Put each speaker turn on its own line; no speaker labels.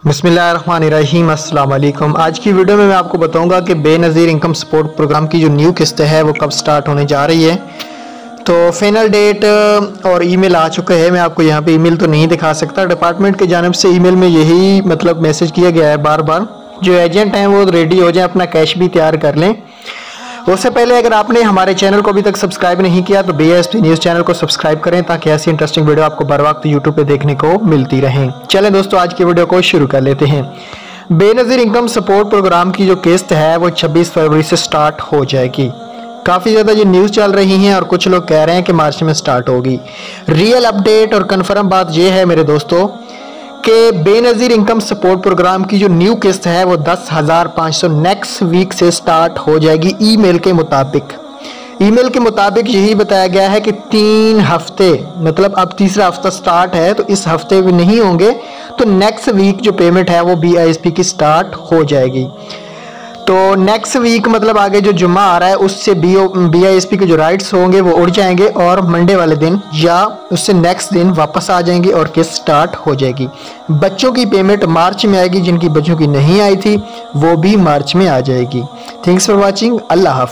बिस्मिल्लाहिर्रहमानिर्रहीम, अस्सलाम वालेकुम। आज की वीडियो में मैं आपको बताऊंगा कि बेनज़ीर इनकम सपोर्ट प्रोग्राम की जो न्यू किस्त है वो कब स्टार्ट होने जा रही है। तो फाइनल डेट और ईमेल आ चुका है। मैं आपको यहाँ पे ईमेल तो नहीं दिखा सकता, डिपार्टमेंट की जानिब से ईमेल में यही मतलब मैसेज किया गया है बार बार, जो एजेंट हैं वो रेडी हो जाएं, अपना कैश भी तैयार कर लें। उससे पहले अगर आपने हमारे चैनल को अभी तक सब्सक्राइब नहीं किया तो BSP न्यूज़ चैनल को सब्सक्राइब करें ताकि ऐसी इंटरेस्टिंग वीडियो आपको बर वक्त यूट्यूब पे देखने को मिलती रहें। चलें दोस्तों, आज की वीडियो को शुरू कर लेते हैं। बेनज़ीर इनकम सपोर्ट प्रोग्राम की जो किस्त है वो 26 फरवरी से स्टार्ट हो जाएगी। काफ़ी ज़्यादा ये न्यूज़ चल रही हैं और कुछ लोग कह रहे हैं कि मार्च में स्टार्ट होगी। रियल अपडेट और कन्फर्म बात यह है मेरे दोस्तों कि बेनज़ीर इनकम सपोर्ट प्रोग्राम की जो न्यू किस्त है वो 10,500 नेक्स्ट वीक से स्टार्ट हो जाएगी। ईमेल के मुताबिक यही बताया गया है कि 3 हफ्ते, मतलब अब तीसरा हफ्ता स्टार्ट है तो इस हफ्ते भी नहीं होंगे, तो नेक्स्ट वीक जो पेमेंट है वो BISP की स्टार्ट हो जाएगी। तो नेक्स्ट वीक मतलब आगे जो जुम्मा आ रहा है उससे BISP के जो राइट्स होंगे वो उड़ जाएंगे और मंडे वाले दिन या उससे नेक्स्ट दिन वापस आ जाएंगे और किस्त स्टार्ट हो जाएगी। बच्चों की पेमेंट मार्च में आएगी, जिनकी बच्चों की नहीं आई थी वो भी मार्च में आ जाएगी। Thanks for watching. अल्लाह हाफ़िज़।